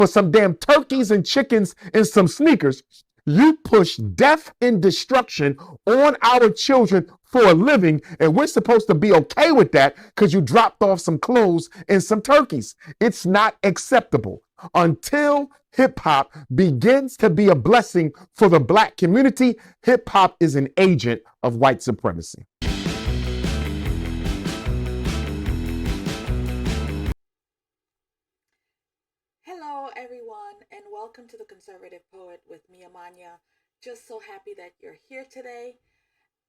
for some damn turkeys and chickens and some sneakers. You push death and destruction on our children for a living, and we're supposed to be okay with that because you dropped off some clothes and some turkeys. It's not acceptable. Until hip hop begins to be a blessing for the black community, hip hop is an agent of white supremacy. Hello, everyone, and welcome to the Conservative Poet with me, Amania. Just so happy that you're here today.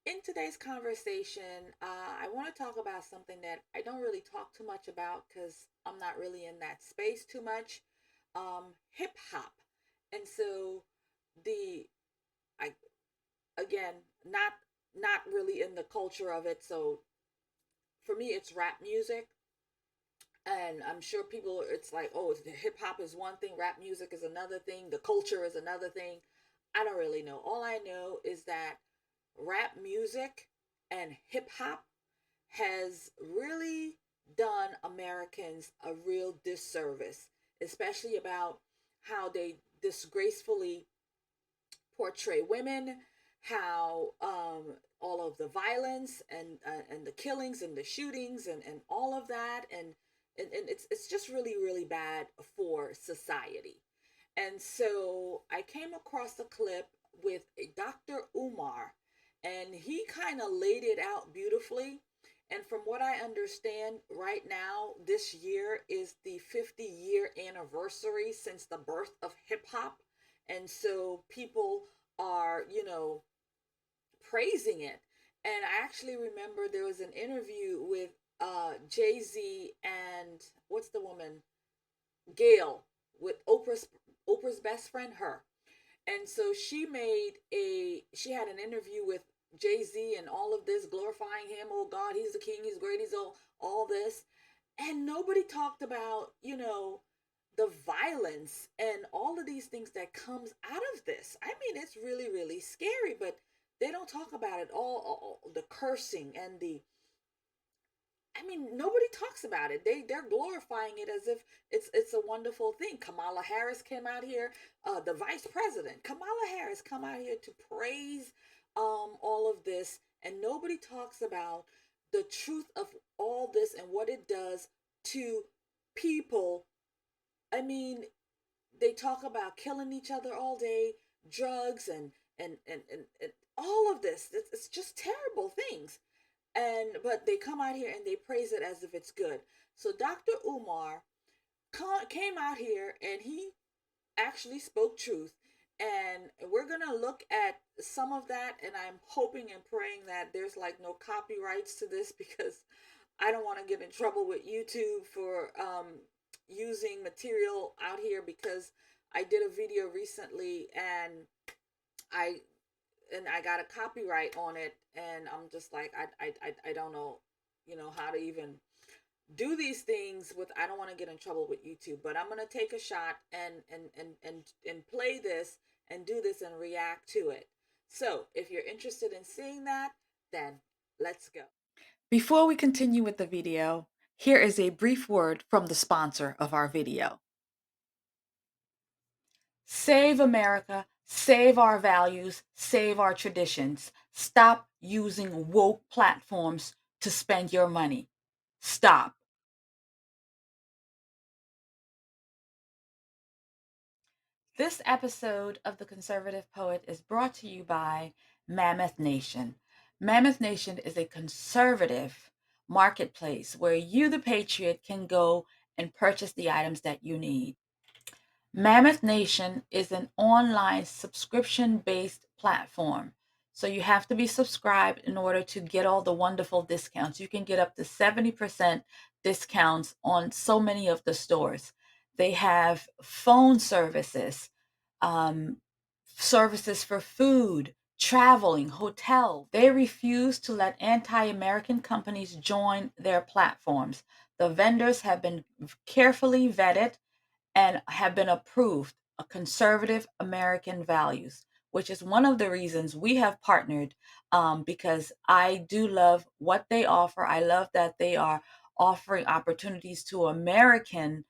In today's conversation, I want to talk about something that I don't really talk too much about because I'm not really in that space too much. Hip hop, and so the I again not really in the culture of it. So for me, it's rap music. And I'm sure people, it's like, oh, hip hop is one thing, rap music is another thing, the culture is another thing. I don't really know. All I know is that rap music and hip hop has really done Americans a real disservice, especially about how they disgracefully portray women, how all of the violence and the killings and the shootings and all of that, and it's just really bad for society. And so I came across a clip with a Dr. Umar, and he kind of laid it out beautifully. And from what I understand, right now, this year is the 50-year anniversary since the birth of hip hop. And so people are, praising it. And I actually remember there was an interview with Jay-Z and what's the woman? Gail, with Oprah's best friend, her. And so she had an interview with Jay-Z and all of this, glorifying him. Oh God, he's the king, he's great, he's all this. And nobody talked about, the violence and all of these things that comes out of this. I mean, it's really scary, but they don't talk about it all the cursing and the I mean, nobody talks about it. They're glorifying it as if it's a wonderful thing. Kamala Harris came out here, the vice president, Kamala Harris, come out here to praise all of this, and nobody talks about the truth of all this and what it does to people. I mean, they talk about killing each other all day, drugs and all of this. It's just terrible things. And but they come out here and they praise it as if it's good. So Dr. Umar came out here and he actually spoke truth. And we're going to look at some of that. And I'm hoping and praying that there's like no copyrights to this because I don't want to get in trouble with YouTube for using material out here, because I did a video recently and I I got a copyright on it, and I'm just like, I don't know, how to even do these things with. I don't want to get in trouble with YouTube, but I'm gonna take a shot and play this and do this and react to it. So if you're interested in seeing that, then let's go. Before we continue with the video, here is a brief word from the sponsor of our video. Save America, save our values, save our traditions. Stop using woke platforms to spend your money. Stop. This episode of The Conservative Poet is brought to you by Mammoth Nation. Mammoth Nation is a conservative marketplace where you, the patriot, can go and purchase the items that you need. Mammoth Nation is an online subscription-based platform. So you have to be subscribed in order to get all the wonderful discounts. You can get up to 70% discounts on so many of the stores. They have phone services, services for food, traveling, hotel. They refuse to let anti-American companies join their platforms. The vendors have been carefully vetted and have been approved a conservative American values, which is one of the reasons we have partnered, because I do love what they offer. I love that they are offering opportunities to American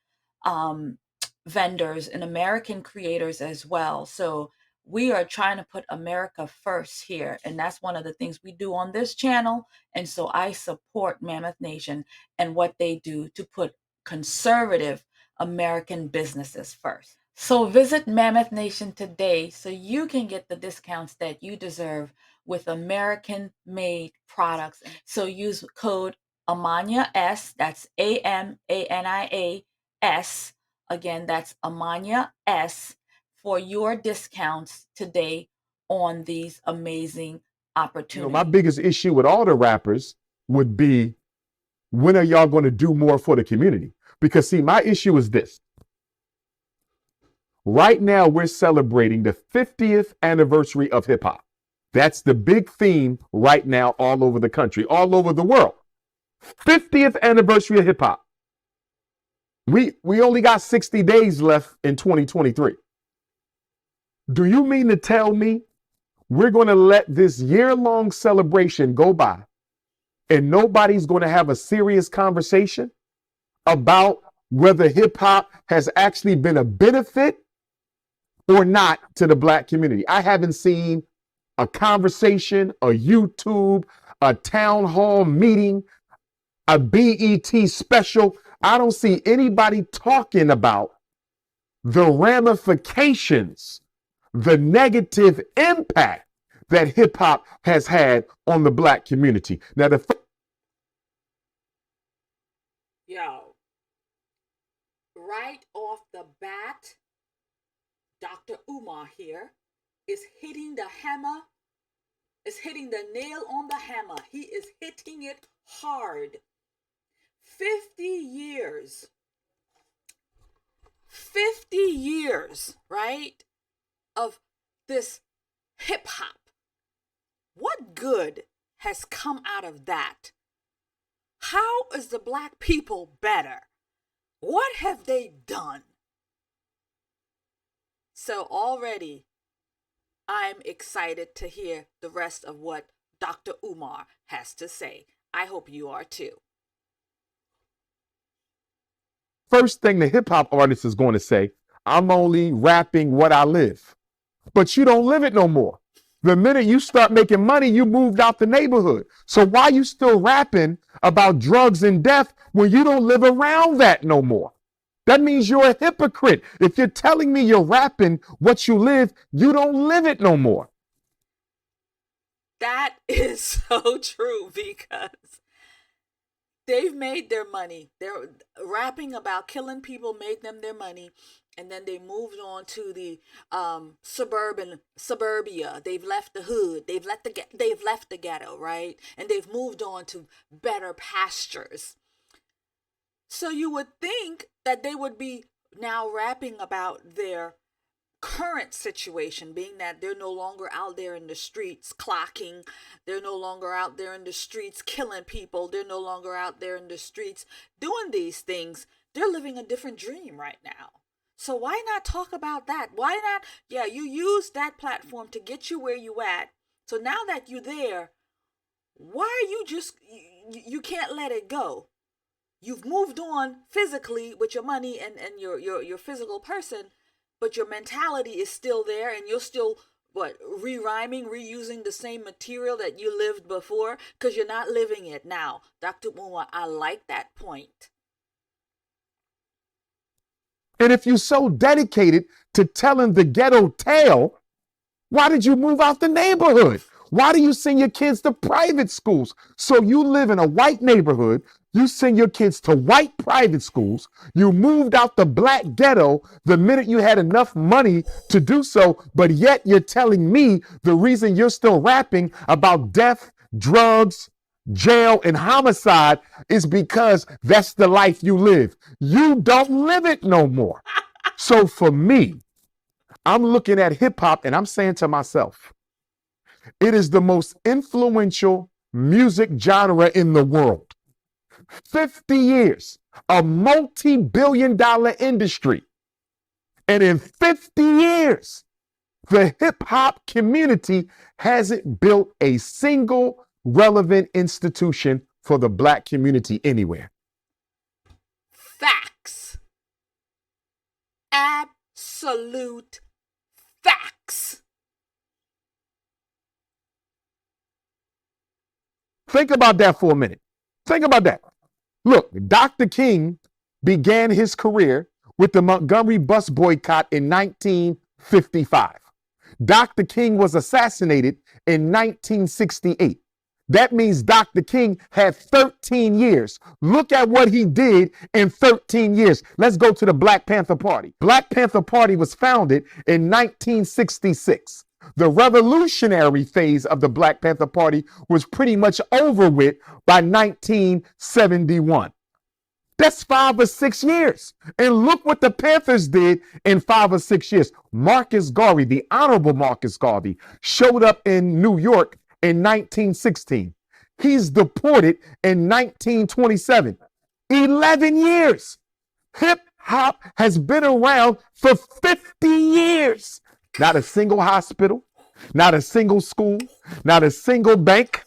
vendors and American creators as well. So we are trying to put America first here. And that's one of the things we do on this channel. And so I support Mammoth Nation and what they do to put conservative American businesses first. So visit Mammoth Nation today so you can get the discounts that you deserve with American made products. So use code AmaniaS, that's AMANIAS. Again, that's AmaniaS for your discounts today on these amazing opportunities. My biggest issue with all the rappers would be, when are y'all going to do more for the community? Because see, my issue is this. Right now, we're celebrating the 50th anniversary of hip hop. That's the big theme right now all over the country, all over the world. 50th anniversary of hip hop. We only got 60 days left in 2023. Do you mean to tell me we're going to let this year-long celebration go by and nobody's going to have a serious conversation about whether hip hop has actually been a benefit or not to the Black community? I haven't seen a conversation, a YouTube, a town hall meeting, a BET special. I don't see anybody talking about the ramifications, the negative impact that hip hop has had on the Black community. Now, right off the bat, Dr. Umar here is hitting the hammer, is hitting the nail on the hammer. He is hitting it hard. 50 years, right, of this hip hop. What good has come out of that? How is the Black people better? What have they done? So already I'm excited to hear the rest of what Dr. Umar has to say. I hope you are too. First thing the hip hop artist is going to say, I'm only rapping what I live. But you don't live it no more. The minute you start making money, you moved out the neighborhood. So why you still rapping about drugs and death when you don't live around that no more? That means you're a hypocrite. If you're telling me you're rapping what you live, you don't live it no more. That is so true, because they've made their money. They're rapping about killing people, made them their money. And then they moved on to the suburbia. They've left the hood. They've left the ghetto, right? And they've moved on to better pastures. So you would think that they would be now rapping about their current situation, being that they're no longer out there in the streets clocking. They're no longer out there in the streets killing people. They're no longer out there in the streets doing these things. They're living a different dream right now. So why not talk about that? Why not? Yeah, you use that platform to get you where you at. So now that you're there, why are you just, you can't let it go? You've moved on physically with your money and your physical person, but your mentality is still there, and you're still, re-rhyming, reusing the same material that you lived before, because you're not living it now. Dr. Umar, I like that point. And if you're so dedicated to telling the ghetto tale, why did you move out the neighborhood? Why do you send your kids to private schools? So you live in a white neighborhood, you send your kids to white private schools, you moved out the Black ghetto the minute you had enough money to do so, but yet you're telling me the reason you're still rapping about death, drugs, jail, and homicide is because that's the life you live. You don't live it no more. So for me, I'm looking at hip hop and I'm saying to myself, it is the most influential music genre in the world. 50 years, a multi-billion-dollar industry. And in 50 years, the hip hop community hasn't built a single relevant institution for the Black community anywhere. Facts. Absolute facts. Think about that for a minute. Think about that. Look, Dr. King began his career with the Montgomery bus boycott in 1955. Dr. King was assassinated in 1968. That means Dr. King had 13 years. Look at what he did in 13 years. Let's go to the Black Panther Party. Black Panther Party was founded in 1966. The revolutionary phase of the Black Panther Party was pretty much over with by 1971. That's 5 or 6 years. And look what the Panthers did in 5 or 6 years. Marcus Garvey, the Honorable Marcus Garvey, showed up in New York in 1916. He's deported in 1927. 11 years. Hip hop has been around for 50 years. Not a single hospital, not a single school, not a single bank,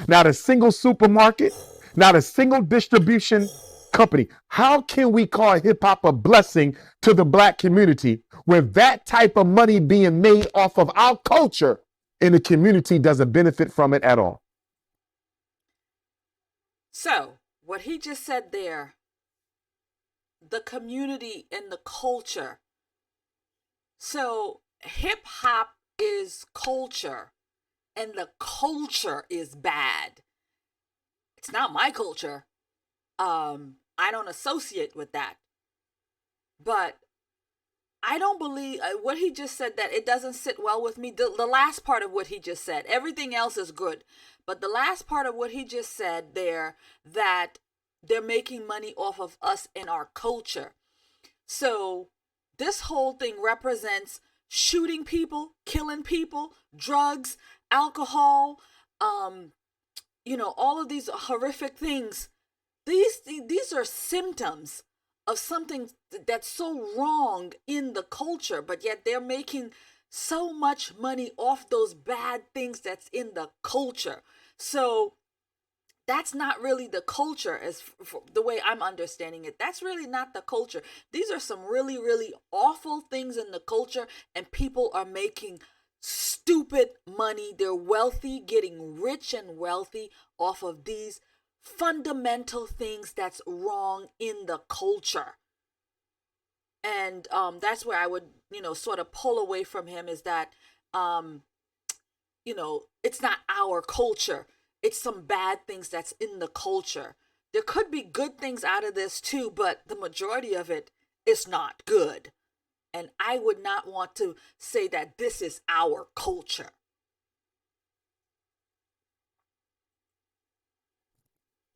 not a single supermarket, not a single distribution company. How can we call hip hop a blessing to the Black community when that type of money being made off of our culture and the community doesn't benefit from it at all? So, what he just said there, the community and the culture. So, hip hop is culture, and the culture is bad. It's not my culture. I don't associate with that. But I don't believe what he just said, that it doesn't sit well with me. The last part of what he just said, everything else is good. But the last part of what he just said there, that they're making money off of us and our culture. So this whole thing represents shooting people, killing people, drugs, alcohol, all of these horrific things. These are symptoms of something that's so wrong in the culture, but yet they're making so much money off those bad things that's in the culture. So that's not really the culture, as the way I'm understanding it. That's really not the culture. These are some really, really awful things in the culture, and people are making stupid money. They're wealthy, getting rich and wealthy off of these fundamental things that's wrong in the culture. And that's where I would, sort of pull away from him, is that, it's not our culture. It's some bad things that's in the culture. There could be good things out of this too, but the majority of it is not good. And I would not want to say that this is our culture.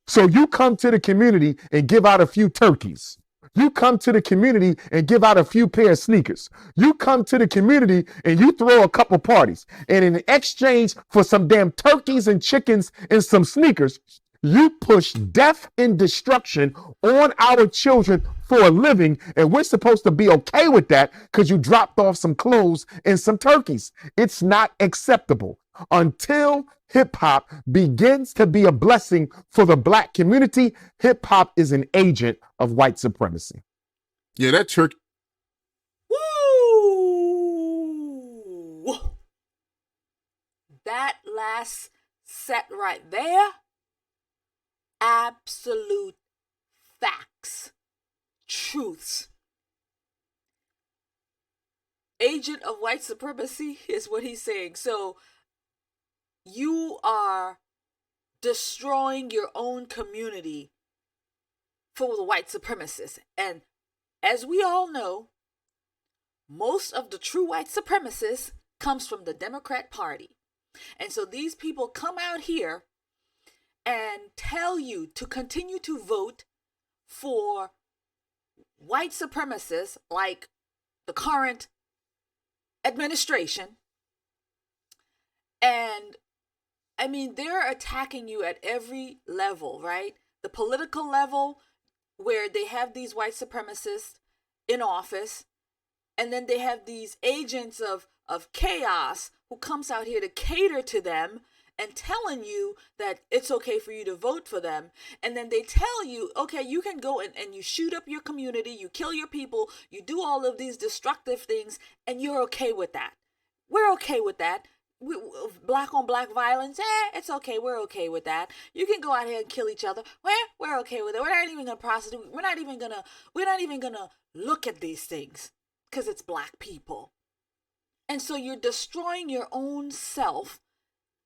So you come to the community and give out a few turkeys. You come to the community and give out a few pair of sneakers. You come to the community and you throw a couple parties. And in exchange for some damn turkeys and chickens and some sneakers, you push death and destruction on our children for a living. And we're supposed to be okay with that because you dropped off some clothes and some turkeys. It's not acceptable. Until hip hop begins to be a blessing for the Black community, hip hop is an agent of white supremacy. Yeah, that turkey. Woo! That last set right there, absolute facts, truths. Agent of white supremacy is what he's saying. So you are destroying your own community for the white supremacists. And as we all know, most of the true white supremacists comes from the Democrat Party. And so these people come out here and tell you to continue to vote for white supremacists like the current administration. And I mean, they're attacking you at every level, right? The political level, where they have these white supremacists in office, and then they have these agents of chaos who comes out here to cater to them and telling you that it's okay for you to vote for them. And then they tell you, okay, you can go and you shoot up your community, you kill your people, you do all of these destructive things, and you're okay with that. We're okay with that. Black on black violence, it's okay. We're okay with that. You can go out here and kill each other. We're okay with it. We're not even gonna prosecute. We're not even gonna look at these things because it's black people. And so you're destroying your own self.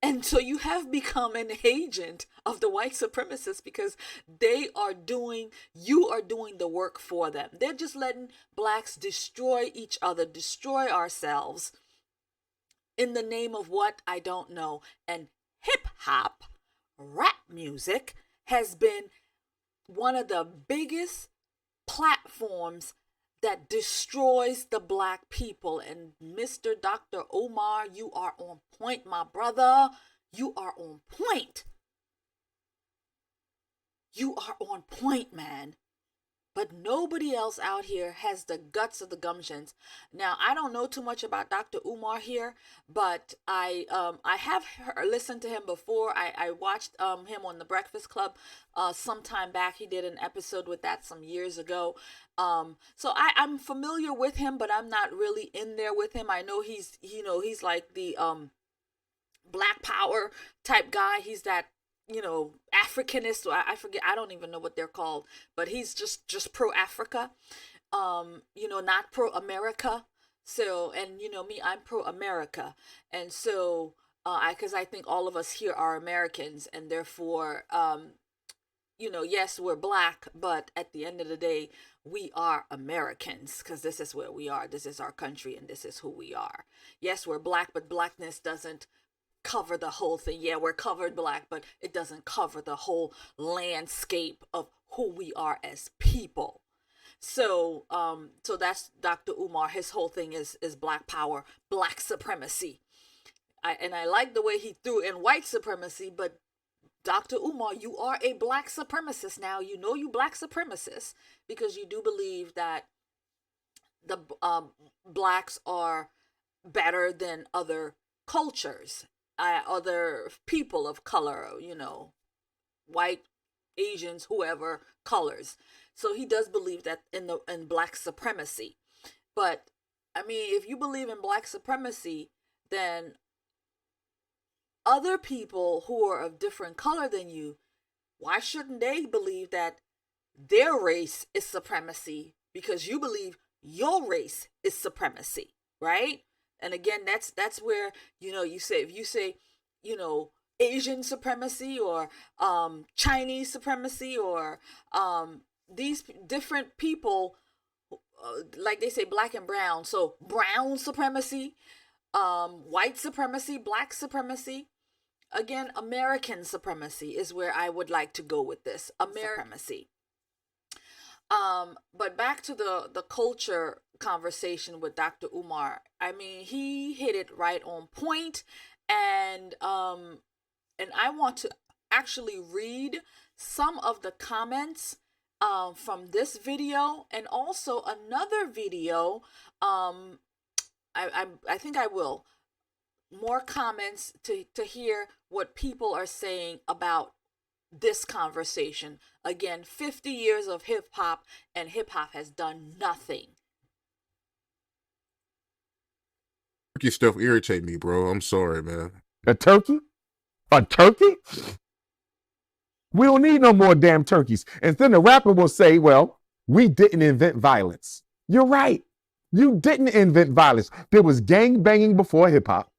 And so you have become an agent of the white supremacists because you are doing the work for them. They're just letting blacks destroy each other, destroy ourselves in the name of what? I don't know. And hip hop, rap music has been one of the biggest platforms that destroys the black people. And Mr. Dr. Umar, you are on point, my brother. You are on point. You are on point, man. But nobody else out here has the guts of the gumptions. Now, I don't know too much about Dr. Umar here, but I have listened to him before. I watched him on The Breakfast Club some time back. He did an episode with that some years ago. So I'm familiar with him, but I'm not really in there with him. I know he's like the Black Power type guy. He's that Africanist. I forget. I don't even know what they're called, but he's just pro Africa, not pro America. So, and me, I'm pro America. And so, because I think all of us here are Americans, and therefore, yes, we're black, but at the end of the day, we are Americans because this is where we are. This is our country, and this is who we are. Yes, we're black, but blackness doesn't cover the whole thing. Yeah, we're covered black, but it doesn't cover the whole landscape of who we are as people. So so that's Dr. Umar. His whole thing is black power, black supremacy. I like the way he threw in white supremacy, but Dr. Umar, you are a black supremacist now. You black supremacist because you do believe that the blacks are better than other cultures, other people of color, white, Asians, whoever colors. So he does believe that in black supremacy. But I mean, if you believe in black supremacy, then other people who are of different color than you, why shouldn't they believe that their race is supremacy because you believe your race is supremacy, right? And again, that's where, if you say, Asian supremacy or Chinese supremacy or these different people, like they say black and brown. So brown supremacy, white supremacy, black supremacy. Again, American supremacy is where I would like to go with this. Supremacy. But back to the culture conversation with Dr. Umar. I mean, he hit it right on point, and I want to actually read some of the comments from this video and also another video. I think I will more comments to hear what people are saying about this conversation. Again, 50 years of hip hop, and hip hop has done nothing. Turkey stuff irritate me, bro. I'm sorry, man. A turkey? A turkey? We don't need no more damn turkeys. And then the rapper will say, well, we didn't invent violence. You're right. You didn't invent violence. There was gang banging before hip hop.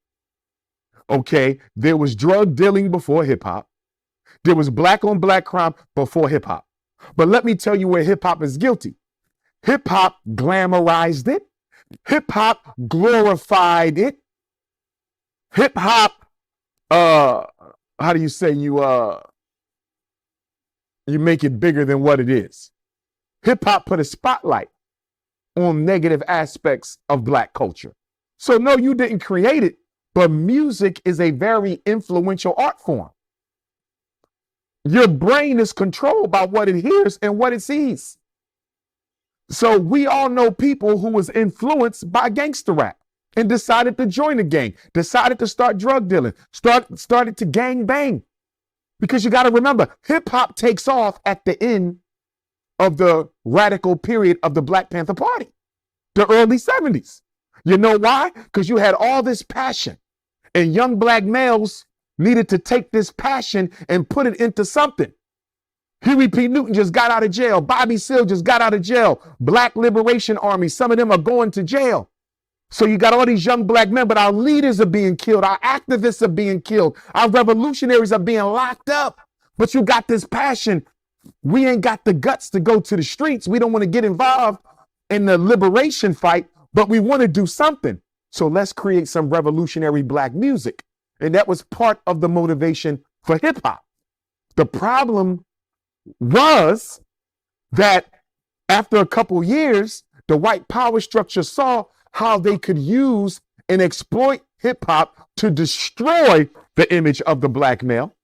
Okay. There was drug dealing before hip hop. There was black on black crime before hip hop. But let me tell you where hip hop is guilty. Hip hop glamorized it. Hip hop glorified it. Hip hop, how do you say you make it bigger than what it is? Hip hop put a spotlight on negative aspects of black culture. So no, you didn't create it, but music is a very influential art form. Your brain is controlled by what it hears and what it sees. So we all know people who was influenced by gangster rap. and decided to join the gang, decided to start drug dealing, started to gang bang. Because you got to remember, hip hop takes off at the end of the radical period of the Black Panther Party, the early 70s. You know why? Because you had all this passion, and young black males needed to take this passion and put it into something. Huey P. Newton just got out of jail. Bobby Seale just got out of jail. Black Liberation Army, some of them are going to jail. So you got all these young black men, but our leaders are being killed. Our activists are being killed. Our revolutionaries are being locked up. But you got this passion. We ain't got the guts to go to the streets. We don't want to get involved in the liberation fight, but we want to do something. So let's create some revolutionary black music. And that was part of the motivation for hip hop. The problem was that after a couple years, the white power structure saw how they could use and exploit hip hop to destroy the image of the black male.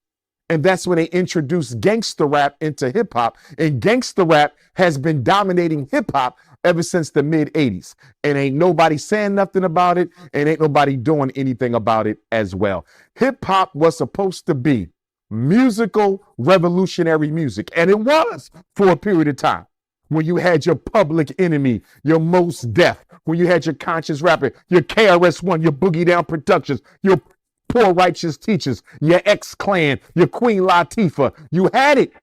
And that's when they introduced gangster rap into hip hop. And gangster rap has been dominating hip hop ever since the mid 80s. And ain't nobody saying nothing about it. And ain't nobody doing anything about it as well. Hip hop was supposed to be musical revolutionary music. And it was for a period of time. When you had your Public Enemy, your Most Def, when you had your Conscious Rapper, your KRS-One, your Boogie Down Productions, your Poor Righteous Teachers, your X-Clan, your Queen Latifah, you had it.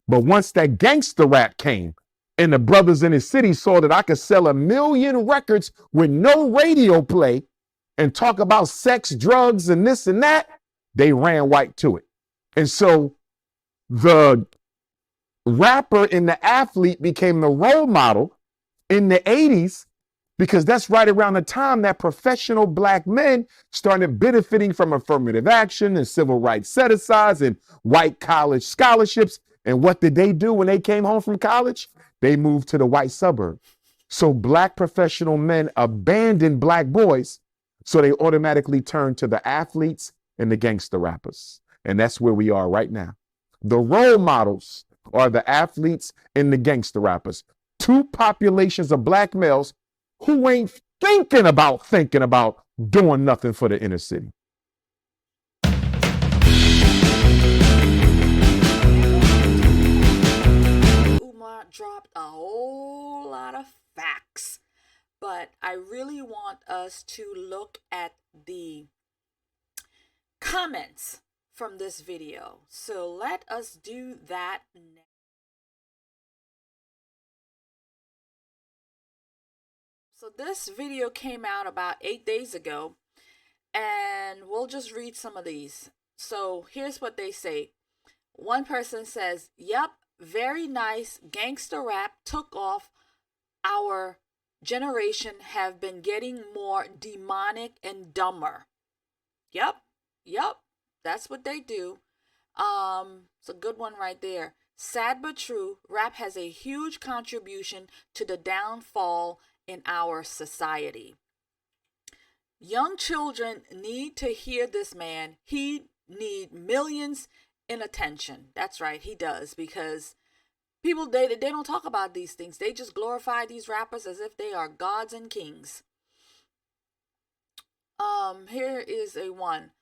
But once that gangster rap came and the brothers in the city saw that I could sell 1 million records with no radio play and talk about sex, drugs, and this and that, they ran right to it. And so the rapper and the athlete became the role model in the 80s, because that's right around the time that professional black men started benefiting from affirmative action and civil rights set-asides and white college scholarships. And what did they do when they came home from college? They moved to the white suburb. So black professional men abandoned black boys, so they automatically turned to the athletes and the gangster rappers. And that's where we are right now. The role models are the athletes and the gangster rappers. Two populations of black males who ain't thinking about doing nothing for the inner city. Umar dropped a whole lot of facts, but I really want us to look at the comments from this video. So let us do that now. So this video came out about 8 days ago, and we'll just read some of these. So here's what they say. One person says, "Yep, very nice. Gangster rap took off. Our generation have been getting more demonic and dumber." Yep. That's what they do. It's a good one right there. Sad but true, rap has a huge contribution to the downfall in our society. Young children need to hear this man. He need millions in attention. That's right, he does, because people, they don't talk about these things. They just glorify these rappers as if they are gods and kings. Here is a one.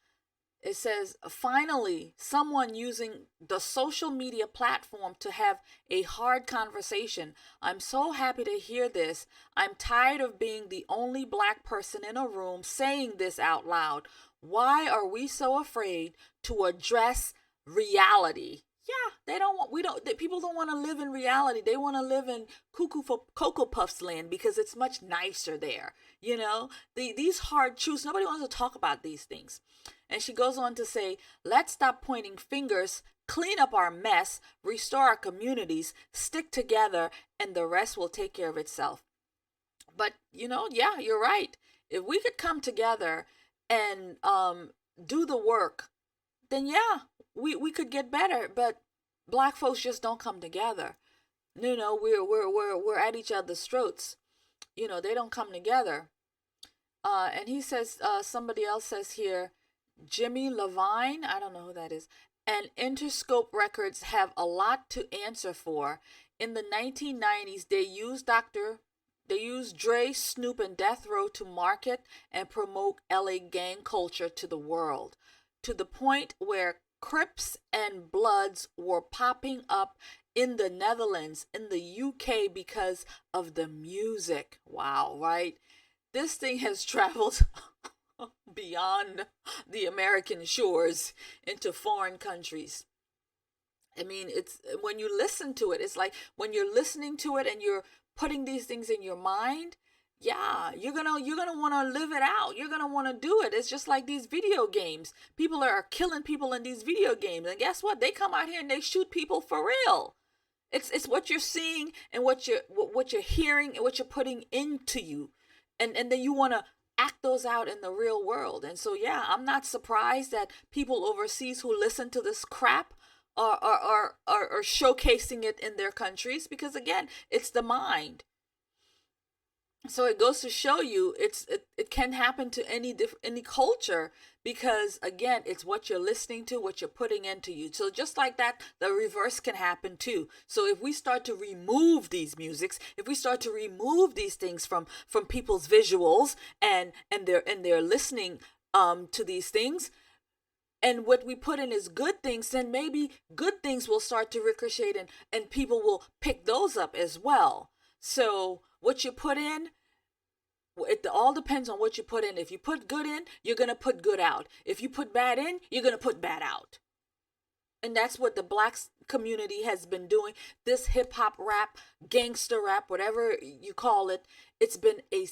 It says, "Finally, someone using the social media platform to have a hard conversation. I'm so happy to hear this. I'm tired of being the only black person in a room saying this out loud. Why are we so afraid to address reality?" Yeah, people don't want to live in reality. They want to live in cuckoo for Cocoa Puffs land because it's much nicer there. You know, these hard truths, nobody wants to talk about these things. And she goes on to say, "Let's stop pointing fingers, clean up our mess, restore our communities, stick together, and the rest will take care of itself." But, yeah, you're right. If we could come together and do the work, then yeah, we could get better. But black folks just don't come together. We're at each other's throats. They don't come together. And he says, somebody else says here, Jimmy Levine, I don't know who that is, and Interscope Records have a lot to answer for. In the 1990s, they used Dr. They use Dre, Snoop, and Death Row to market and promote LA gang culture to the world, to the point where Crips and Bloods were popping up in the Netherlands, in the UK, because of the music. Wow, right? This thing has traveled beyond the American shores into foreign countries. I mean, it's when you listen to it, it's like when you're listening to it and you're putting these things in your mind, yeah, you're gonna want to live it out. You're gonna want to do it. It's just like these video games. People are killing people in these video games, and guess what? They come out here and they shoot people for real. It's what you're seeing and what you're hearing and what you're putting into you, and then you want to act those out in the real world. And so yeah, I'm not surprised that people overseas who listen to this crap are showcasing it in their countries, because again, it's the mind. So it goes to show you it can happen to any culture, because again, it's what you're listening to, what you're putting into you. So just like that, the reverse can happen too. So if we start to remove these musics, if we start to remove these things from people's visuals and their listening to these things, and what we put in is good things, then maybe good things will start to ricochet, and people will pick those up as well. So what you put in, it all depends on what you put in. If you put good in, you're going to put good out. If you put bad in, you're going to put bad out. And that's what the black community has been doing. This hip hop rap, gangster rap, whatever you call it, it's been a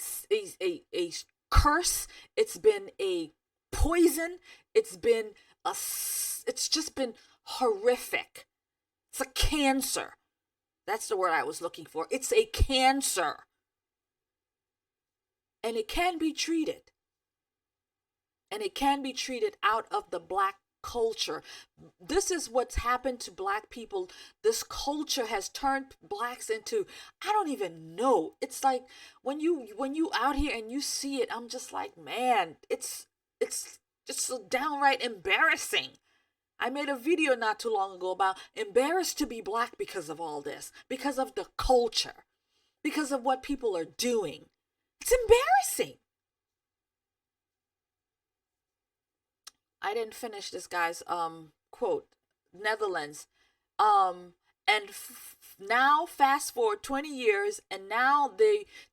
curse. It's been a poison. It's just been horrific. It's a cancer. That's the word I was looking for. It's a cancer. And it can be treated. And it can be treated out of the black culture. This is what's happened to black people. This culture has turned blacks into, I don't even know. It's like when you out here and you see it, I'm just like, man, it's just so downright embarrassing. I made a video not too long ago about embarrassed to be black because of all this, because of the culture, because of what people are doing. It's embarrassing. I didn't finish this guy's quote. Netherlands. Now fast forward 20 years, and now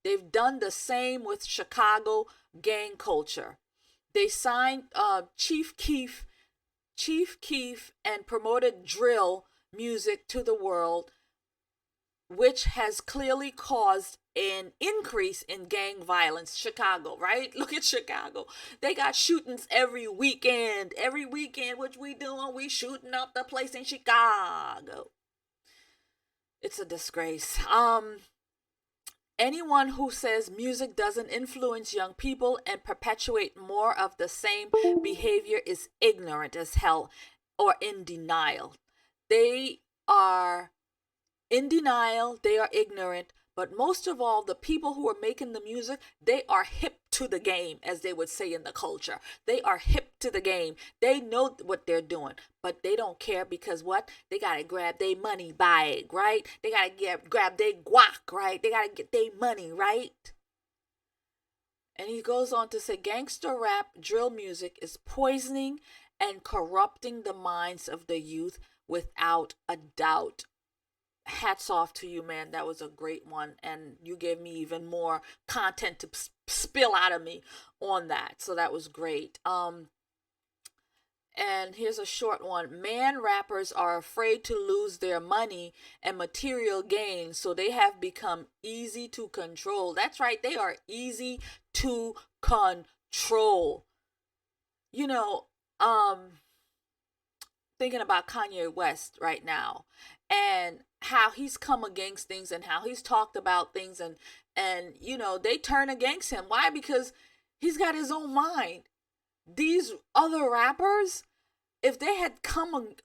they've done the same with Chicago gang culture. They signed Chief Keef and promoted drill music to the world, which has clearly caused an increase in gang violence. Chicago, right? Look at Chicago. They got shootings every weekend. Every weekend, what we doing? We shooting up the place in Chicago. It's a disgrace. Anyone who says music doesn't influence young people and perpetuate more of the same behavior is ignorant as hell or in denial. They are in denial, they are ignorant, but most of all, the people who are making the music, they are hip to the game, as they would say in the culture. They are hip to the game. They know what they're doing, but they don't care, because what? They got to grab their money bag, right? They got to grab their guac, right? They got to get their money, right? And he goes on to say, gangster rap, drill music is poisoning and corrupting the minds of the youth without a doubt. Hats off to you, man. That was a great one, and you gave me even more content to spill out of me on that, so that was great. And here's a short one. Man, rappers are afraid to lose their money and material gain, so they have become easy to control. That's right, they are easy to control. You know, thinking about Kanye West right now, and how he's come against things, and how he's talked about things, and you know, they turn against him. Why? Because he's got his own mind. These other rappers, if they had come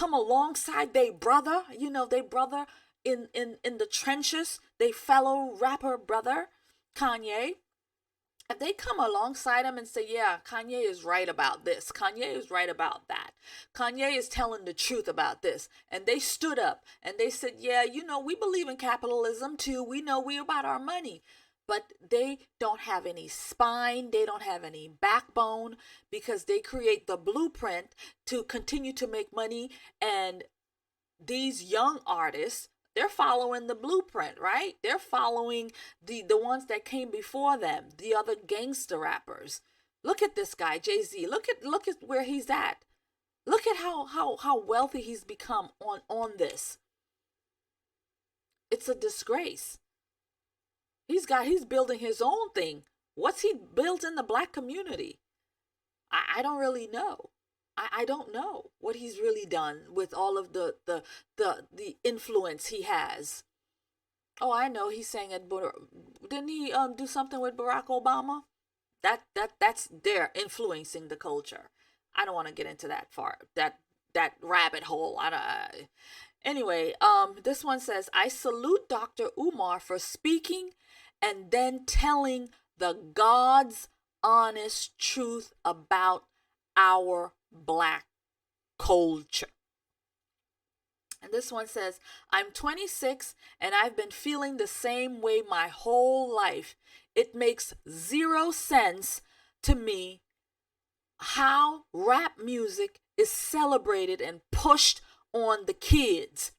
alongside their brother, you know, their brother in the trenches, their fellow rapper brother Kanye, if they come alongside him and say, yeah, Kanye is right about this, Kanye is right about that, Kanye is telling the truth about this, and they stood up and they said, yeah, we believe in capitalism too, we know we about our money, but they don't have any spine, they don't have any backbone, because they create the blueprint to continue to make money. And these young artists, they're following the blueprint, right? They're following the ones that came before them, the other gangster rappers. Look at this guy, Jay-Z. Look at where he's at. Look at how wealthy he's become on this. It's a disgrace. He's building his own thing. What's he built in the black community? I don't really know. I don't know what he's really done with all of the influence he has. Oh, I know he sang at didn't he do something with Barack Obama? That's they're influencing the culture. I don't want to get into that rabbit hole. Anyway, this one says, I salute Dr. Umar for speaking and then telling the God's honest truth about our black culture. And this one says, I'm 26 and I've been feeling the same way my whole life. It makes zero sense to me how rap music is celebrated and pushed on the kids.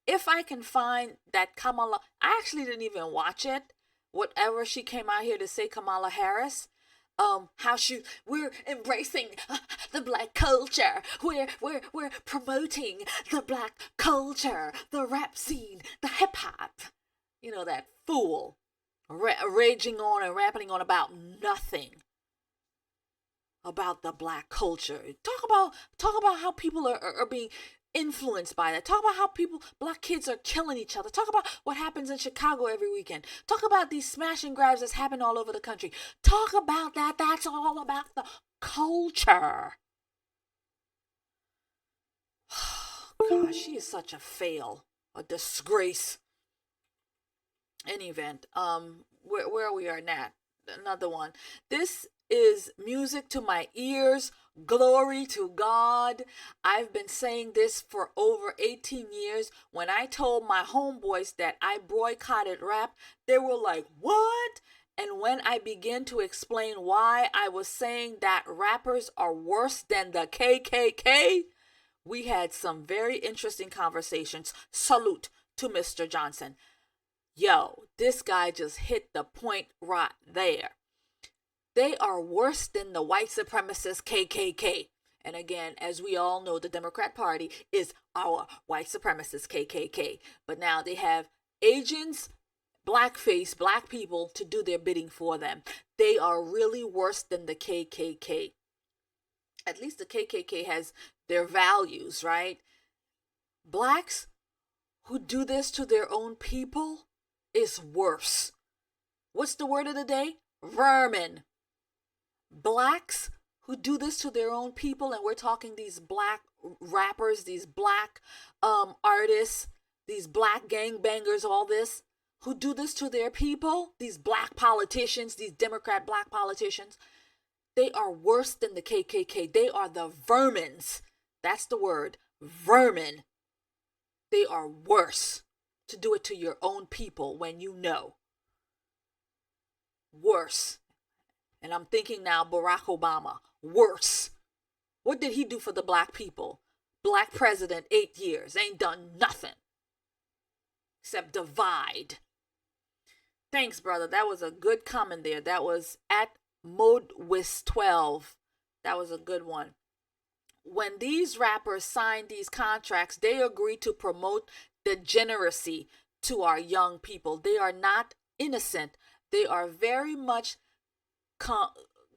If I can find that Kamala, I actually didn't even watch it, whatever she came out here to say, Kamala Harris, we're embracing the black culture. We're promoting the black culture, the rap scene, the hip hop. That fool raging on and rapping on about nothing about the black culture. Talk about how people are being influenced by that. Talk about how black kids are killing each other. Talk about what happens in Chicago every weekend. Talk about these smash and grabs that's happening all over the country. Talk about that. That's all about the culture. Gosh, she is such a fail, a disgrace. Any event, where we are now, another one. This is music to my ears. Glory to God. I've been saying this for over 18 years. When I told my homeboys that I boycotted rap, they were like, what? And when I began to explain why I was saying that rappers are worse than the KKK, we had some very interesting conversations. Salute to Mr. Johnson. Yo, this guy just hit the point right there. They are worse than the white supremacist KKK. And again, as we all know, the Democrat Party is our white supremacist KKK. But now they have agents, blackface, black people to do their bidding for them. They are really worse than the KKK. At least the KKK has their values, right? Blacks who do this to their own people is worse. What's the word of the day? Vermin. Blacks who do this to their own people, and we're talking these black rappers, these black artists, these black gangbangers, all this, who do this to their people, these black politicians, these Democrat black politicians, they are worse than the KKK. They are the vermins. That's the word, vermin. They are worse to do it to your own people when you know. Worse. And I'm thinking now, Barack Obama, worse. What did he do for the black people? Black president, 8 years, ain't done nothing except divide. Thanks, brother. That was a good comment there. That was at Modwis12. That was a good one. When these rappers sign these contracts, they agree to promote degeneracy to our young people. They are not innocent. They are very much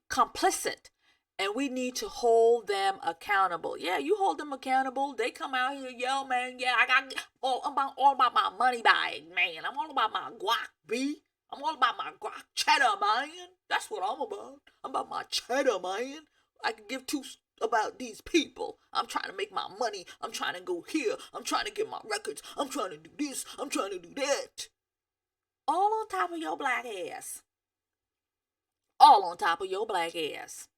complicit, and we need to hold them accountable. Yeah, you hold them accountable. They come out here, yo, man, yeah, I'm all about my money bag, man. I'm all about my guac, B. I'm all about my guac cheddar, man. That's what I'm about. I'm about my cheddar, man. I can give two about these people. I'm trying to make my money. I'm trying to go here. I'm trying to get my records. I'm trying to do this. I'm trying to do that. All on top of your black ass. all on top of your black ass.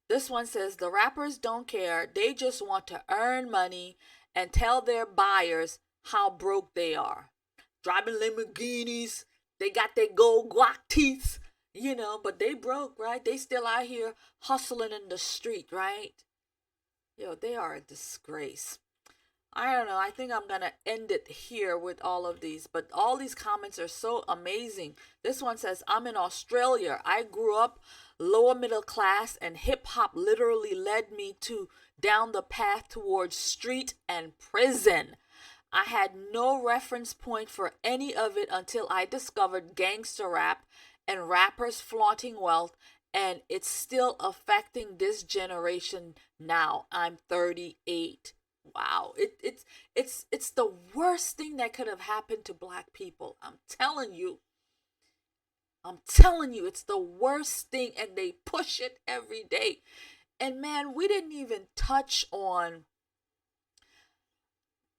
This one says the rappers don't care. They just want to earn money and tell their buyers how broke they are. Driving Lamborghinis, they got their gold guac teeth, but they broke, right? They still out here hustling in the street, right? Yo, they are a disgrace. I don't know. I think I'm going to end it here with all of these. But all these comments are so amazing. This one says, I'm in Australia. I grew up lower middle class, and hip hop literally led me down the path towards street and prison. I had no reference point for any of it until I discovered gangster rap and rappers flaunting wealth, and it's still affecting this generation now. I'm 38. Wow, it's the worst thing that could have happened to black people. I'm telling you, it's the worst thing, and they push it every day. And man, we didn't even touch on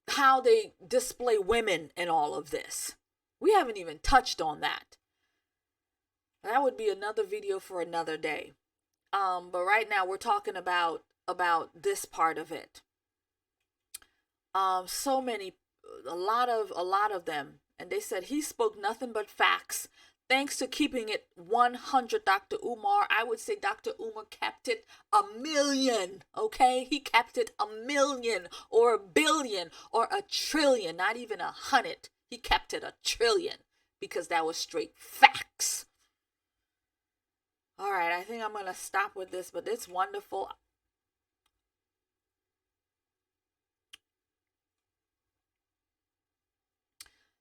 how they display women in all of this. We haven't even touched on that. That would be another video for another day. But right now we're talking about this part of it. So many, a lot of them, and they said he spoke nothing but facts. Thanks to keeping it 100, Dr. Umar. I would say Dr. Umar kept it 1,000,000, okay? He kept it 1,000,000 or 1,000,000,000 or 1,000,000,000,000, not even 100. He kept it 1,000,000,000 because that was straight facts. All right, I think I'm going to stop with this, but it's wonderful.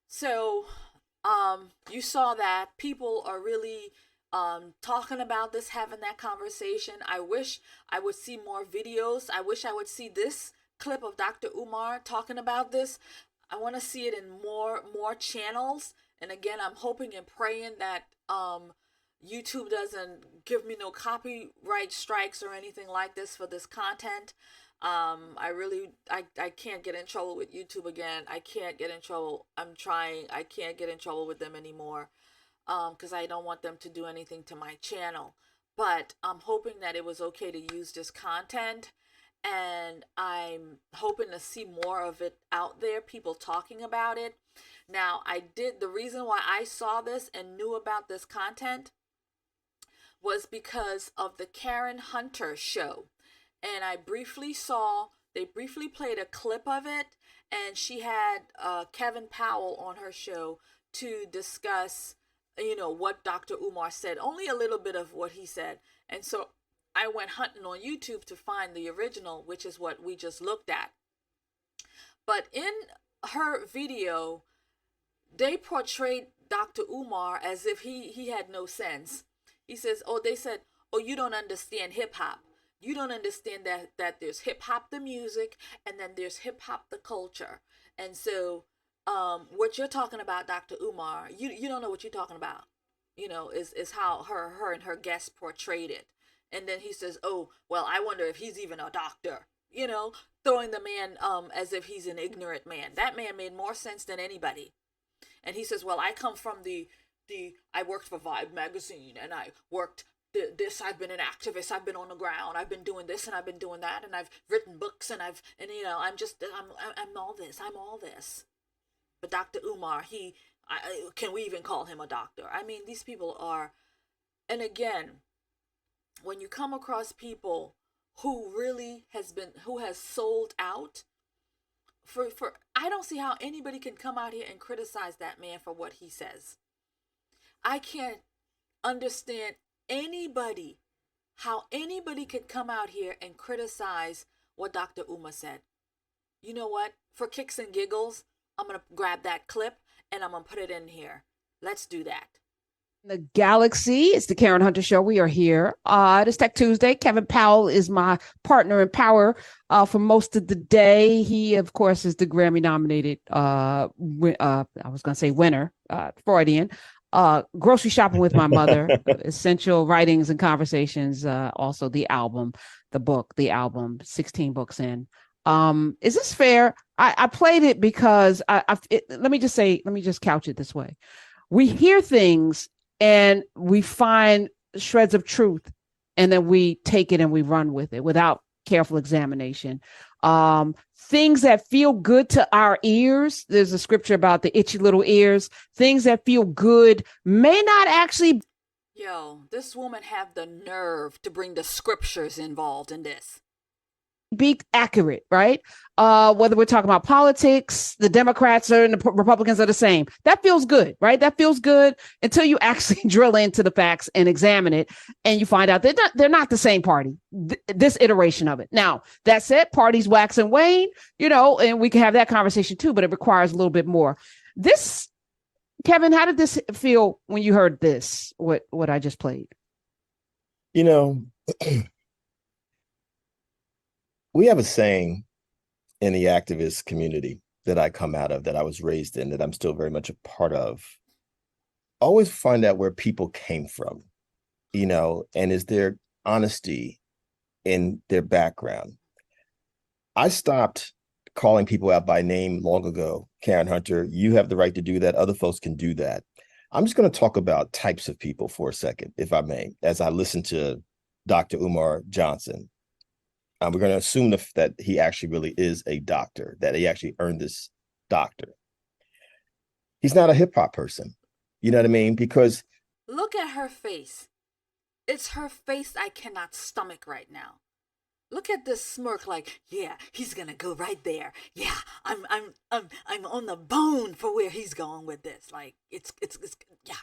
So, you saw that people are really talking about this, having that conversation. I wish I would see more videos. I wish I would see this clip of Dr. Umar talking about this. I want to see it in more channels. And again, I'm hoping and praying that YouTube doesn't give me no copyright strikes or anything like this for this content. I can't get in trouble with YouTube again. I can't get in trouble. I'm trying. I can't get in trouble with them anymore because I don't want them to do anything to my channel. But I'm hoping that it was okay to use this content, and I'm hoping to see more of it out there, people talking about it. Now, the reason why I saw this and knew about this content was because of the Karen Hunter show. And they briefly played a clip of it, and she had Kevin Powell on her show to discuss, what Dr. Umar said, only a little bit of what he said. And so I went hunting on YouTube to find the original, which is what we just looked at. But in her video, they portrayed Dr. Umar as if he had no sense. They said, you don't understand hip hop. You don't understand that there's hip hop the music, and then there's hip hop the culture. And so what you're talking about, Dr. Umar, you don't know what you're talking about. Is how her and her guests portrayed it. And then he says, oh, well, I wonder if he's even a doctor, throwing the man as if he's an ignorant man. That man made more sense than anybody. And he says, well, I come from I worked for Vibe magazine, and I worked I've been an activist, I've been on the ground, I've been doing this and I've been doing that, and I've written books, and I'm all this. But Dr. Umar, can we even call him a doctor? I mean, these people are, and again, when you come across people who has sold out for I don't see how anybody can come out here and criticize that man for what he says. I can't understand how anybody could come out here and criticize what Dr. Umar said. You know what? For kicks and giggles, I'm going to grab that clip and I'm going to put it in here. Let's do that. The galaxy, it's the Karen Hunter Show. We are here. It is Tech Tuesday. Kevin Powell is my partner in power for most of the day. He, of course, is the Grammy-nominated, winner, Freudian. Grocery Shopping with My Mother, Essential Writings and Conversations, also the album, 16 books in. Is this fair? I played it because let me just couch it this way. We hear things and we find shreds of truth, and then we take it and we run with it without careful examination. Things that feel good to our ears, there's a scripture about the itchy little ears. Things that feel good may not actually. Yo, this woman have the nerve to bring the scriptures involved in this. Be accurate, right? Whether we're talking about politics, the Democrats and the Republicans are the same. That feels good, right? That feels good until you actually drill into the facts and examine it, and you find out they're not the same party. This iteration of it. Now, that said, parties wax and wane, and we can have that conversation too, but it requires a little bit more. This, Kevin, how did this feel when you heard this? What I just played? We have a saying in the activist community that I come out of, that I was raised in, that I'm still very much a part of. Always find out where people came from, and is there honesty in their background. I stopped calling people out by name long ago. Karen Hunter, you have the right to do that. Other folks can do that. I'm just going to talk about types of people for a second, if I may, as I listen to Dr. Umar Johnson. We're going to assume that he actually really is a doctor, that he actually earned this doctor. He's not a hip hop person. You know what I mean? Because look at her face. It's her face I cannot stomach right now. Look at this smirk, like, yeah, he's gonna go right there. Yeah, I'm on the bone for where he's going with this. Like, it's yeah.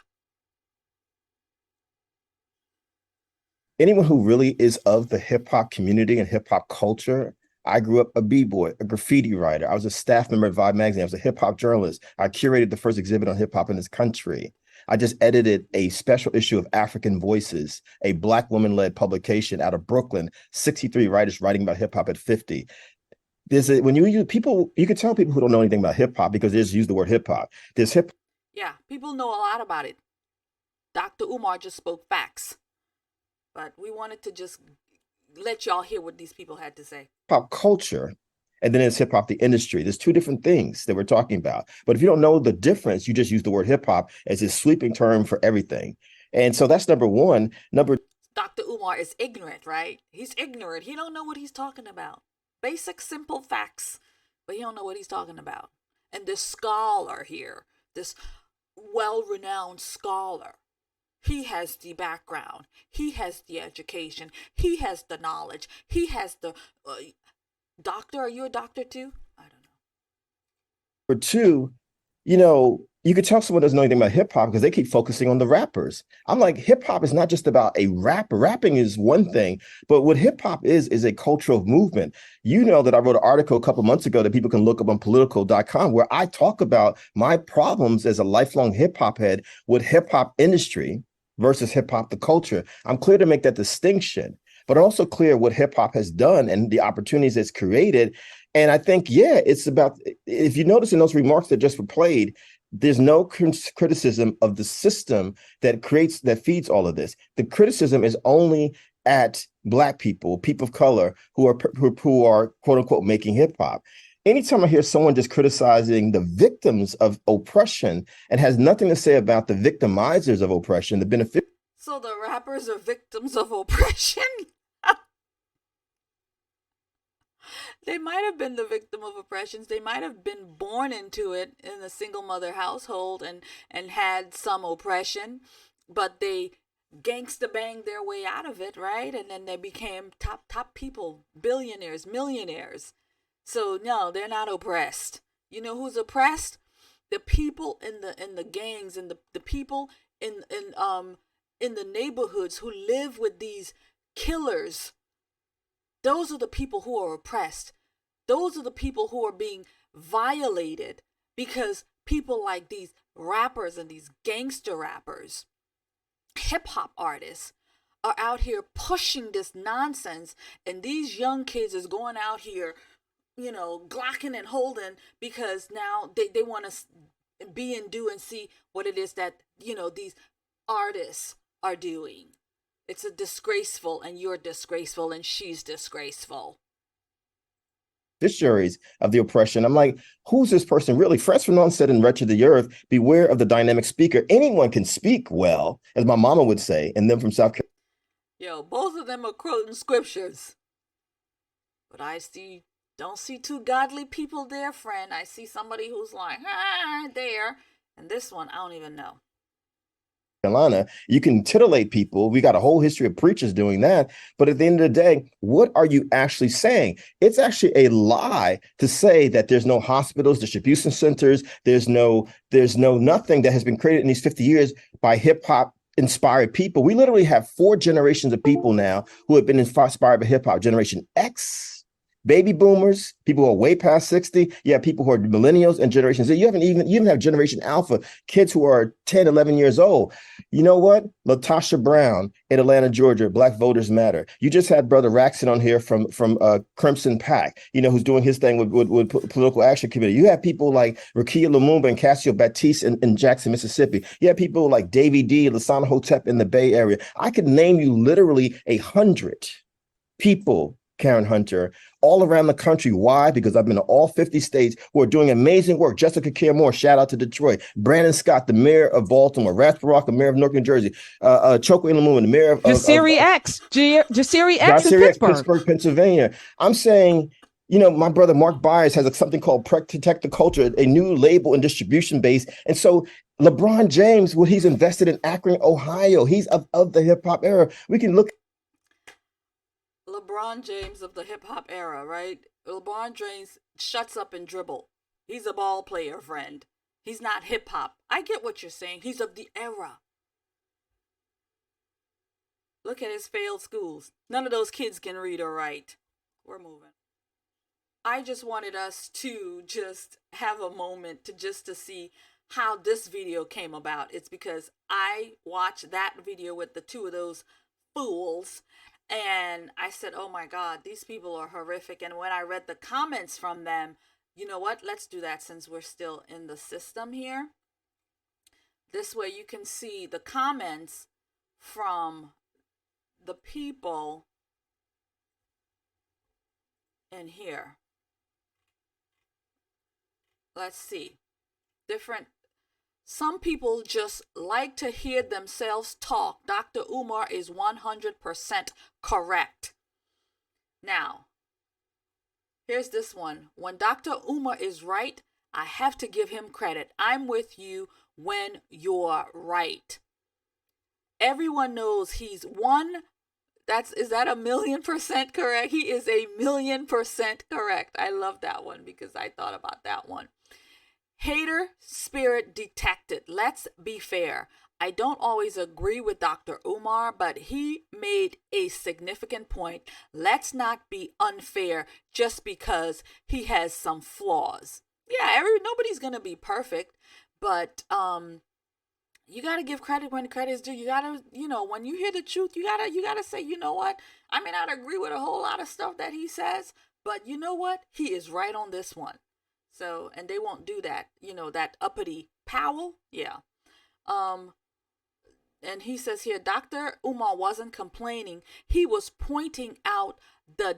Anyone who really is of the hip hop community and hip hop culture. I grew up a b-boy, a graffiti writer. I was a staff member at Vibe magazine. I was a hip hop journalist. I curated the first exhibit on hip hop in this country. I just edited a special issue of African Voices, a Black woman-led publication out of Brooklyn, 63 writers writing about hip hop at 50. When you use people, you can tell people who don't know anything about hip hop because they just use the word hip hop. Yeah, people know a lot about it. Dr. Umar just spoke facts. But we wanted to just let y'all hear what these people had to say. Pop culture, and then it's hip hop, the industry. There's two different things that we're talking about. But if you don't know the difference, you just use the word hip hop as a sweeping term for everything. And so that's number one. Dr. Umar is ignorant, right? He's ignorant. He don't know what he's talking about. Basic, simple facts, but he don't know what he's talking about. And this scholar here, this well-renowned scholar, he has the background. He has the education. He has the knowledge. He has the doctor. Are you a doctor too? I don't know. For two, you could tell someone doesn't know anything about hip hop because they keep focusing on the rappers. I'm like, hip hop is not just about a rapper. Rapping is one thing, but what hip hop is a cultural movement. You know that I wrote an article a couple months ago that people can look up on political.com where I talk about my problems as a lifelong hip hop head with hip hop industry versus hip hop, the culture. I'm clear to make that distinction, but I'm also clear what hip hop has done and the opportunities it's created. And I think, it's about, if you notice in those remarks that just were played, there's no criticism of the system that feeds all of this. The criticism is only at Black people, people of color who are quote unquote making hip hop. Anytime I hear someone just criticizing the victims of oppression and has nothing to say about the victimizers of oppression, the benefit. So the rappers are victims of oppression? They might have been the victim of oppressions. They might have been born into it in a single mother household and had some oppression, but they gangsta banged their way out of it, right? And then they became top people, billionaires, millionaires. So no, they're not oppressed. You know who's oppressed? The people in the gangs and the people in the neighborhoods who live with these killers. Those are the people who are oppressed. Those are the people who are being violated because people like these rappers and these gangster rappers, hip hop artists, are out here pushing this nonsense, and these young kids is going out here glocking and holding because now they want to be and do and see what it is that, these artists are doing. It's a disgraceful, and you're disgraceful, and she's disgraceful. beneficiaries of the oppression. I'm like, who's this person really? Frantz Fanon said in Wretched the Earth, beware of the dynamic speaker. Anyone can speak well, as my mama would say, and then from South Carolina. Yo, both of them are quoting scriptures. But don't see two godly people there, friend. I see somebody who's like, there. And this one, I don't even know. Carolina, you can titillate people. We got a whole history of preachers doing that. But at the end of the day, what are you actually saying? It's actually a lie to say that there's no hospitals, distribution centers, there's no nothing that has been created in these 50 years by hip hop inspired people. We literally have 4 generations of people now who have been inspired by hip hop. Generation X, baby boomers, people who are way past 60. You have people who are millennials and Generation Z. You even have Generation Alpha, kids who are 10, 11 years old. You know what? Latasha Brown in Atlanta, Georgia, Black Voters Matter. You just had Brother Raxon on here from Crimson Pack, who's doing his thing with Political Action Committee. You have people like Rukia Lumumba and Cassio Batiste in Jackson, Mississippi. You have people like Davy D, Lasana Hotep in the Bay Area. I could name you literally 100 people, Karen Hunter, all around the country. Why? Because I've been to all 50 states who are doing amazing work. Jessica Care Moore, shout out to Detroit. Brandon Scott, the mayor of Baltimore. Ras Barack, the mayor of Newark, New Jersey. Chokwe Lumumba, the mayor of Jasiri X in Pittsburgh, Pennsylvania. I'm saying, my brother Mark Byers has something called Protect the Culture, a new label and distribution base. And so LeBron James, what he's invested in Akron, Ohio, he's of the hip hop era. We can look. LeBron James of the hip hop era, right? LeBron James shuts up and dribble. He's a ball player, friend. He's not hip hop. I get what you're saying. He's of the era. Look at his failed schools. None of those kids can read or write. We're moving. I just wanted us to just have a moment to see how this video came about. It's because I watched that video with the 2 of those fools. And I said, oh my God, these people are horrific. And when I read the comments from them, you know what? Let's do that since we're still in the system here. This way you can see the comments from the people in here. Let's see. Some people just like to hear themselves talk. Dr. Umar is 100% correct. Now, here's this one. When Dr. Umar is right, I have to give him credit. I'm with you when you're right. Everyone knows he's one. Is that 1,000,000% correct? He is 1,000,000% correct. I love that one because I thought about that one. Hater spirit detected. Let's be fair. I don't always agree with Dr. Umar, but he made a significant point. Let's not be unfair just because he has some flaws. Yeah, nobody's going to be perfect, but you got to give credit when credit is due. You got to, when you hear the truth, you got to say, you know what? I may not agree with a whole lot of stuff that he says, but you know what? He is right on this one. So, and they won't do that, that uppity Powell. Yeah. And he says here, Dr. Umar wasn't complaining. He was pointing out the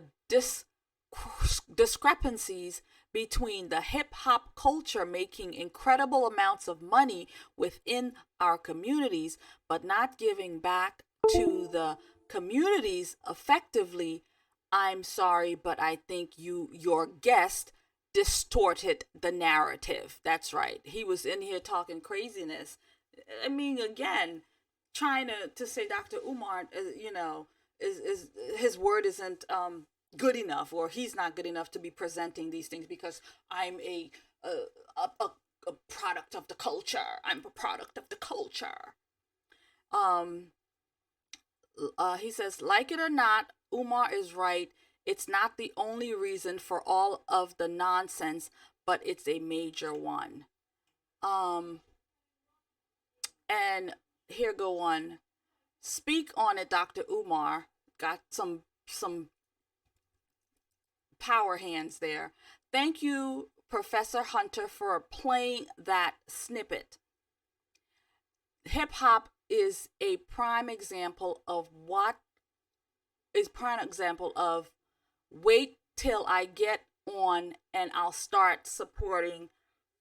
discrepancies between the hip hop culture making incredible amounts of money within our communities, but not giving back to the communities effectively. I'm sorry, but I think your guest distorted the narrative. That's right. He was in here talking craziness. I mean, again, trying to say Dr. Umar, is his word isn't good enough, or he's not good enough to be presenting these things because I'm a product of the culture. I'm a product of the culture. He says, like it or not, Umar is right. It's not the only reason for all of the nonsense, but it's a major one. And here go one. Speak on it, Dr. Umar. Got some power hands there. Thank you, Professor Hunter, for playing that snippet. Hip hop is a prime example of wait till I get on and I'll start supporting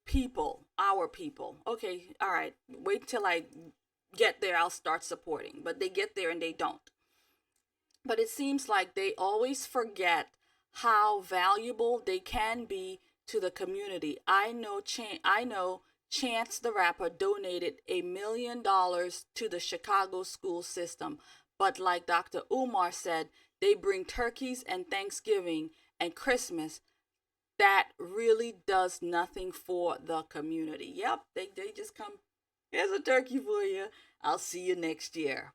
people, our people. Okay, all right, wait till I get there, I'll start supporting. But they get there and they don't. But it seems like they always forget how valuable they can be to the community. I know Chance the Rapper donated $1 million to the Chicago school system. But like Dr. Umar said, they bring turkeys and Thanksgiving and Christmas. That really does nothing for the community. Yep, they just come, here's a turkey for you. I'll see you next year.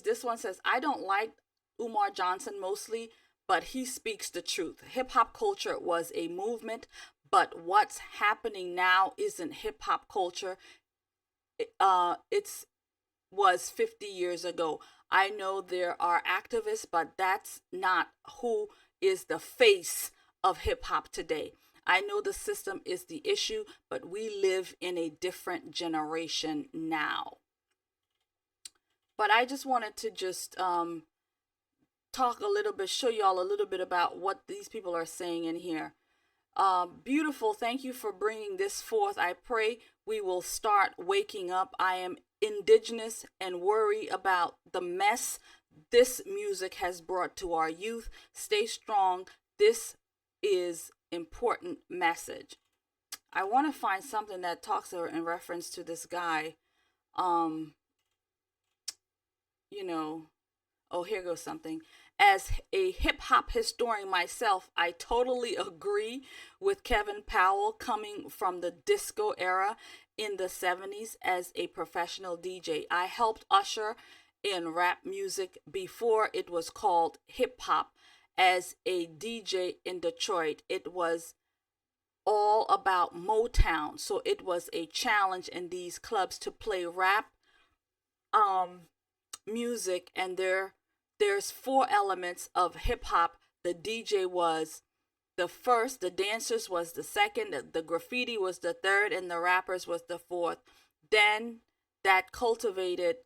This one says, I don't like Umar Johnson mostly, but he speaks the truth. Hip hop culture was a movement, but what's happening now isn't hip hop culture. It's was 50 years ago. I know there are activists, but that's not who is the face of hip hop today. I know the system is the issue, but we live in a different generation now. But I just wanted to just talk a little bit, show y'all a little bit about what these people are saying in here. Beautiful. Thank you for bringing this forth. I pray we will start waking up. I am indigenous and worry about the mess this music has brought to our youth. Stay strong. This is important message. I want to find something that talks in reference to this guy. Here goes something. As a hip hop historian myself, I totally agree with Kevin Powell coming from the disco era in the 70s as a professional DJ. I helped usher in rap music before it was called hip hop as a DJ in Detroit. It was all about Motown, so it was a challenge in these clubs to play rap music, and there's 4 elements of hip hop. The DJ was the first, the dancers was the second, the graffiti was the third, and the rappers was the fourth. Then that accumulated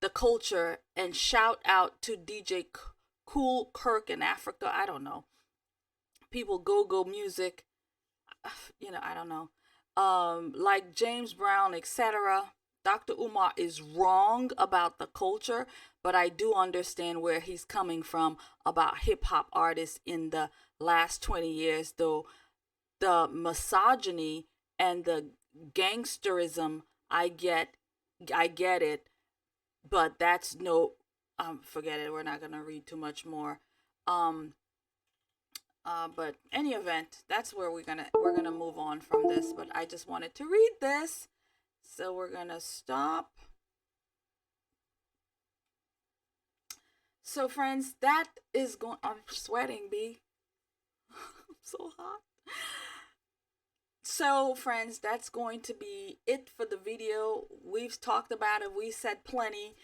the culture. And shout out to DJ Cool Kirk in Africa. I don't know. People go music. I don't know. Like James Brown, etc. Dr. Umar is wrong about the culture, but I do understand where he's coming from about hip hop artists in the last 20 years, though the misogyny and the gangsterism, I get it, but that's forget it. We're not going to read too much more. But any event, that's where we're gonna move on from this, but I just wanted to read this. So we're going to stop. So friends, that is going, I'm sweating, B. I'm so hot. So friends, that's going to be it for the video. We've talked about it. We said plenty.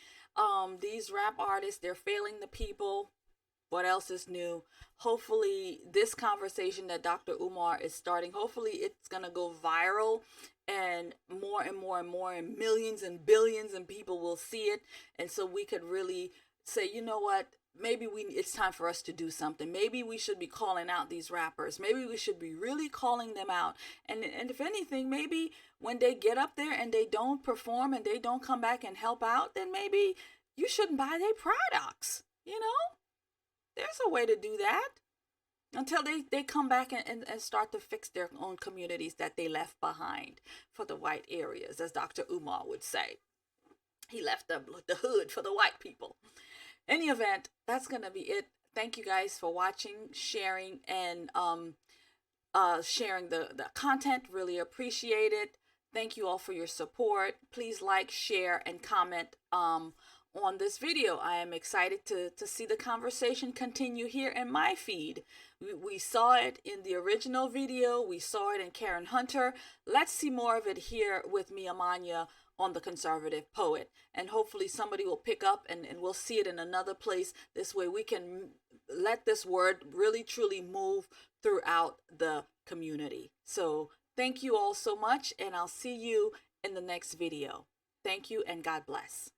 These rap artists, they're failing the people. What else is new? Hopefully this conversation that Dr. Umar is starting, hopefully it's going to go viral, and more and more and more, and millions and billions and people will see it. And so we could really say, you know what, maybe it's time for us to do something. Maybe we should be calling out these rappers. Maybe we should be really calling them out. And if anything, maybe when they get up there and they don't perform and they don't come back and help out, then maybe you shouldn't buy their products. There's a way to do that. Until they come back and start to fix their own communities that they left behind for the white areas, as Dr. Umar would say. He left the hood for the white people. Any event, that's going to be it. Thank you guys for watching, sharing, and sharing the content. Really appreciate it. Thank you all for your support. Please like, share, and comment on this video. I am excited to see the conversation continue here in my feed. We saw it in the original video. We saw it in Karen Hunter. Let's see more of it here with me, Amania, on The Conservative Poet. And hopefully somebody will pick up and we'll see it in another place. This way we can let this word really truly move throughout the community. So thank you all so much, and I'll see you in the next video. Thank you and God bless.